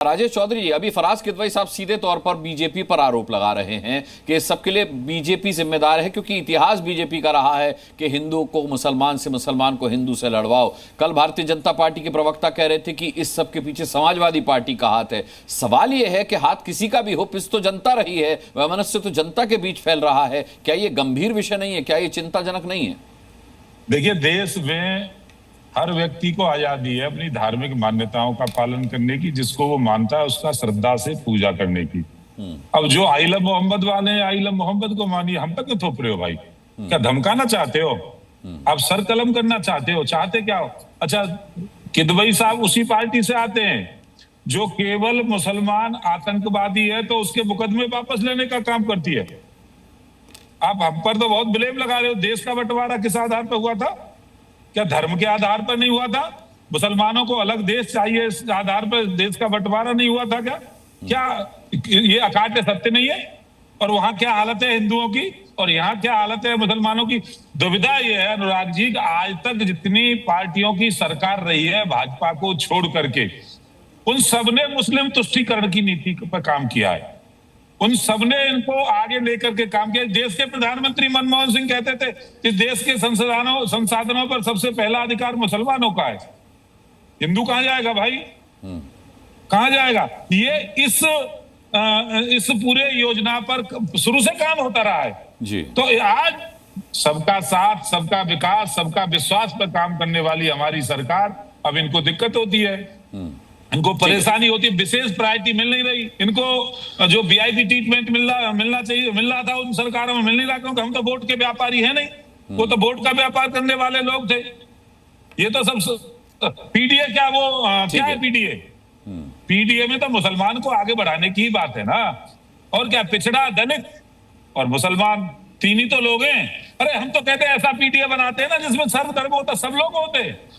राजेश चौधरी जी, अभी फराज किदवई साहब सीधे तौर पर बीजेपी पर आरोप लगा रहे हैं कि इस सबके लिए बीजेपी जिम्मेदार है, क्योंकि इतिहास बीजेपी का रहा है कि हिंदू को मुसलमान से, मुसलमान को हिंदू से लड़वाओ। कल भारतीय जनता पार्टी के प्रवक्ता कह रहे थे कि इस सब के पीछे समाजवादी पार्टी का हाथ है। सवाल यह है कि हाथ किसी का भी हो, पिस तो जनता रही है, वैमनस्य तो जनता के बीच फैल रहा है। क्या ये गंभीर विषय नहीं है? क्या ये चिंताजनक नहीं है? देखिए, देश में हर व्यक्ति को आजादी है अपनी धार्मिक मान्यताओं का पालन करने की, जिसको वो मानता है उसका श्रद्धा से पूजा करने की। अब जो आई लव मोहम्मद वाले हैं, आई लव मोहम्मद को मानिए, हम तक क्यों थोप रहे हो भाई? क्या धमकाना चाहते हो? आप सर कलम करना चाहते हो? चाहते क्या हो? अच्छा, किदवई साहब उसी पार्टी से आते हैं जो केवल मुसलमान आतंकवादी है तो उसके मुकदमे वापस लेने का काम करती है। आप हम पर तो बहुत ब्लेम लगा रहे हो। देश का बंटवारा किस आधार पर हुआ था? क्या धर्म के आधार पर नहीं हुआ था? मुसलमानों को अलग देश चाहिए इस आधार पर देश का बंटवारा नहीं हुआ था क्या? क्या ये अकाट्य सत्य नहीं है? और वहां क्या हालत है हिंदुओं की और यहाँ क्या हालत है मुसलमानों की? दुविधा ये है अनुराग जी, आज तक जितनी पार्टियों की सरकार रही है भाजपा को छोड़ करके, उन सबने मुस्लिम तुष्टीकरण की नीति पर काम किया है। उन सबने इनको आगे लेकर के काम किया। देश के प्रधानमंत्री मनमोहन सिंह कहते थे कि देश के संसाधनों पर सबसे पहला अधिकार मुसलमानों का है। हिंदू कहां जाएगा भाई? कहां जाएगा? ये इस पूरे योजना पर शुरू से काम होता रहा है जी। तो आज सबका साथ, सबका विकास, सबका विश्वास पर काम करने वाली हमारी सरकार, अब इनको दिक्कत होती है, इनको परेशानी होती है, विशेष प्रायोरिटी मिल नहीं रही। इनको जो वीआईपी ट्रीटमेंट मिलना चाहिए, मिल रहा था उन सरकारों में मिल नहीं रहा, क्योंकि हम तो वोट के व्यापारी है नहीं, वो तो वोट का व्यापार करने वाले लोग थे। ये तो सब पीडीए, क्या वो क्या है पीडीए? पीडीए में तो मुसलमान को आगे बढ़ाने की बात है ना। और क्या, पिछड़ा, दलित और मुसलमान तीन ही तो लोग हैं। अरे हम तो कहते हैं ऐसा पीडीए बनाते हैं ना जिसमें सर्वधर्म होता, सब लोग होते,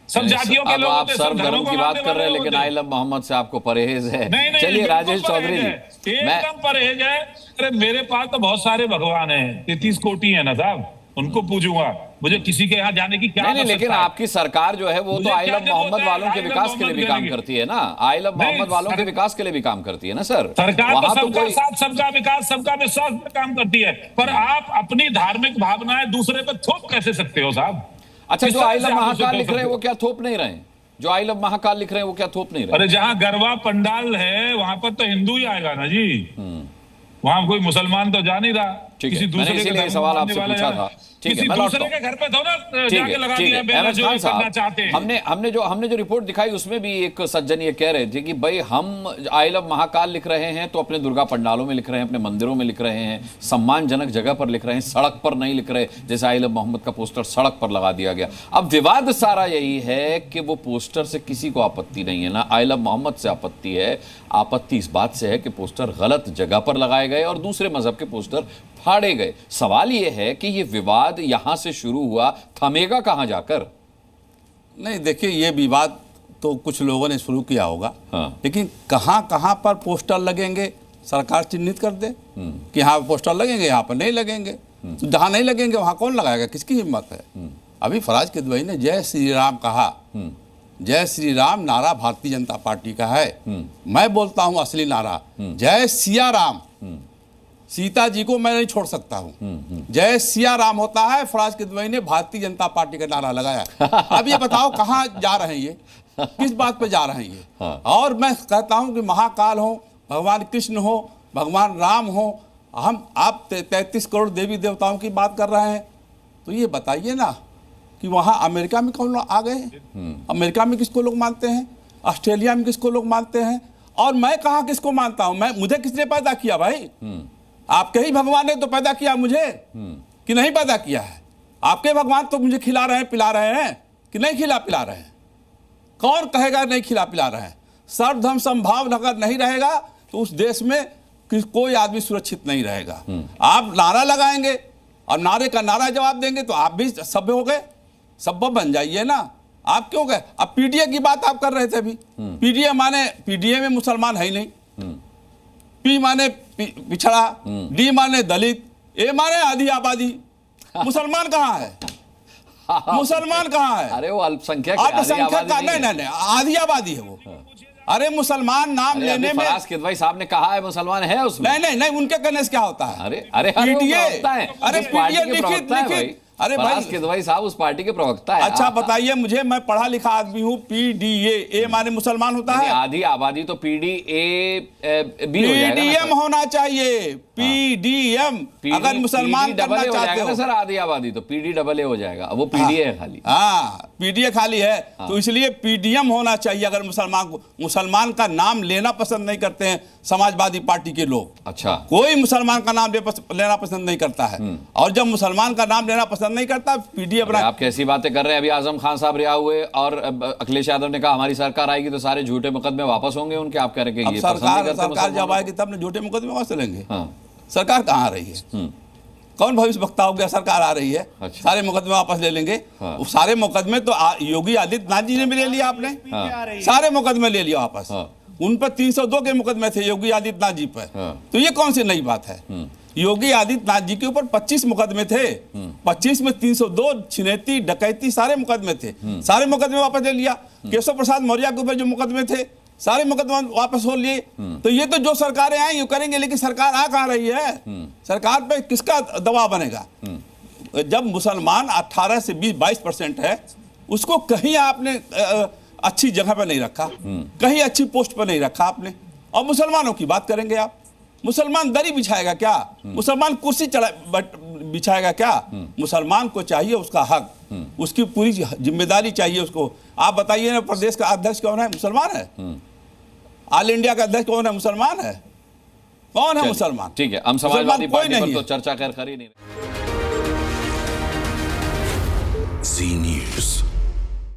सब जातियों के लोग होते, सब धर्मों की बात कर रहे हैं, लेकिन आई लव मोहम्मद से आपको परहेज है। नहीं, चलिए राजेश चौधरी जी, एकदम परहेज है। अरे मेरे पास तो बहुत सारे भगवान हैं, 33 कोटि है ना साहब, उनको पूजूंगा। मुझे किसी के यहाँ जाने की क्या नहीं, लेकिन आपकी सरकार जो है वो तो आई लव मोहम्मद वालों के विकास के लिए भी काम करती है ना। आई लव मोहम्मद वालों के विकास के लिए भी काम करती है ना सर। सरकार तो सबका साथ, सबका विकास, सबका विश्वास पर काम करती है, पर आप अपनी धार्मिक भावनाएं दूसरे पर थोप कैसे सकते हो साहब? अच्छा, जो आई लव महाकाल लिख रहे हैं वो क्या थोप नहीं रहे? जो आई लव महाकाल लिख रहे हैं वो क्या थोप नहीं रहे? अरे जहां गरबा पंडाल है वहां पर तो हिंदू ही आएगा ना जी। वहां कोई मुसलमान तो जा नहीं रहा। किसी दूसरे के सवाल आपसे पूछा था। किसी दूसरे के घर पे तो ना जाके लगा दिया बैनर जो करना चाहते हैं। हमने जो रिपोर्ट दिखाई उसमें भी एक सज्जन ये कह रहे थे कि भाई हम आई लव महाकाल लिख रहे हैं तो अपने दुर्गा पंडालों में लिख रहे हैं, अपने मंदिरों में लिख रहे हैं, सम्मानजनक जगह पर लिख रहे हैं, सड़क पर नहीं लिख रहे। जैसे आई लव मोहम्मद का पोस्टर सड़क पर लगा दिया गया। अब विवाद सारा यही है कि वो पोस्टर से किसी को आपत्ति नहीं है, ना आई लव मोहम्मद से आपत्ति है। आपत्ति इस बात से है कि पोस्टर गलत जगह पर लगाए गए और दूसरे मजहब के पोस्टर फाड़े गए। सवाल यह है कि ये विवाद यहां से शुरू हुआ, थमेगा कहां जाकर? नहीं, देखिए, ये विवाद तो कुछ लोगों ने शुरू किया होगा, लेकिन कहां कहां पर पोस्टर लगेंगे सरकार चिन्हित कर दे कि यहाँ पोस्टर लगेंगे, यहाँ पर नहीं लगेंगे। तो जहां नहीं लगेंगे वहां कौन लगाएगा? किसकी हिम्मत है? अभी फराज किदवई ने जय श्री राम कहा। जय श्री राम नारा भारतीय जनता पार्टी का है। मैं बोलता हूं असली नारा जय सिया राम। सीता जी को मैं नहीं छोड़ सकता हूं। जय सिया राम होता है। फराज किदवई ने भारतीय जनता पार्टी का नारा लगाया। अब ये बताओ कहां जा रहे हैं ये, किस बात पे जा रहे हैं ये? और मैं कहता हूं कि महाकाल हो, भगवान कृष्ण हो, भगवान राम हो, आप 33 करोड़ देवी देवताओं की बात कर रहे हैं, तो ये बताइए ना कि वहां अमेरिका में कौन लोग आ गए हैं? अमेरिका में किसको लोग मानते हैं? ऑस्ट्रेलिया में किसको लोग मानते हैं? और मैं कहाँ किसको मानता हूं? मुझे किसने पैदा किया भाई? आपके ही भगवान ने तो पैदा किया मुझे, कि नहीं पैदा किया है? आपके भगवान तो मुझे खिला रहे हैं, पिला रहे हैं, कि नहीं खिला पिला रहे हैं? कौन कहेगा नहीं खिला पिला रहे हैं? सर्वधर्म समभाव अगर नहीं रहेगा तो उस देश में कोई आदमी सुरक्षित नहीं रहेगा। आप नारा लगाएंगे और नारे का नारा जवाब देंगे तो आप भी सभ्य हो गए, सभ्य बन जाइए ना। आप क्यों गए? अब पीडीए की बात आप कर रहे थे अभी। पीडीए माने, पीडीए में मुसलमान है ही नहीं। पी माने पिछड़ा, डी माने दलित, ए माने आधी आबादी। मुसलमान कहाँ है? मुसलमान कहाँ है? अरे वो अल्पसंख्यक का नहीं, आधी आबादी है वो। अरे मुसलमान नाम लेने में फराज किदवई साहब ने कहा है मुसलमान है उसमें। नहीं, उनके कहने से क्या होता है? अरे पीडीए, अरे पीडीए लिखित, अरे भाई किदवई साहब उस पार्टी के प्रवक्ता है। अच्छा बताइए मुझे, मैं पढ़ा लिखा आदमी हूँ, पीडीए ए माने मुसलमान होता है? आधी आबादी तो पीडीएम होना चाहिए, पीडीएम। अगर मुसलमान करना चाहते हो सर आधी आबादी तो पीडीए हो जाएगा, वो पीडीए है खाली। हाँ पीडीए खाली है, तो इसलिए पीडीएम होना चाहिए। अगर मुसलमान का नाम लेना पसंद नहीं करते हैं समाजवादी पार्टी के लोग, अच्छा कोई मुसलमान का नाम लेना पसंद नहीं करता है, और जब मुसलमान का नाम लेना पसंद नहीं करता पीडीए बना। आप कैसी बातें कर रहे हैं? अभी आजम खान साहब रिहा हुए और अखिलेश यादव ने कहा हमारी सरकार आएगी तो सारे झूठे मुकदमे वापस होंगे उनके। आप कह रहे हैं कि सरकार जब आएगी तब न झूठे मुकदमे वापस चलेंगे। सरकार कहाँ आ रही है? कौन भविष्य वक्ता हो गया? सरकार आ रही है, अच्छा। सारे मुकदमे वापस ले लेंगे। सारे मुकदमे तो योगी आदित्यनाथ जी ने भी ले लिया, आपने सारे मुकदमे ले लिया वापस। उन पर 302 के मुकदमे थे योगी आदित्यनाथ जी पर, तो ये कौन सी नई बात है? योगी आदित्यनाथ जी के ऊपर 25 मुकदमे थे, 25 में 302 छिनैती डकैती सारे मुकदमे थे, सारे मुकदमे वापस ले लिया। केशव प्रसाद मौर्य के ऊपर जो मुकदमे थे सारे मुकदमे वापस हो लिए। तो ये तो जो सरकारें आएंगी करेंगे, लेकिन सरकार आ कहाँ रही है? सरकार पे किसका दबाव बनेगा? जब मुसलमान 18 से 22% है, उसको कहीं आपने अच्छी जगह पर नहीं रखा, कहीं अच्छी पोस्ट पर नहीं रखा आपने, और मुसलमानों की बात करेंगे आप? मुसलमान दरी बिछाएगा क्या? मुसलमान कुर्सी बिछाएगा क्या? मुसलमान को चाहिए उसका हक, उसकी पूरी जिम्मेदारी चाहिए उसको। आप बताइए ना, प्रदेश का अध्यक्ष कौन है? मुसलमान है। ऑल इंडिया का अध्यक्ष कौन है? मुसलमान है। कौन है मुसलमान? ठीक है, हम समाजवादी पार्टी पर तो चर्चा कर ही नहीं।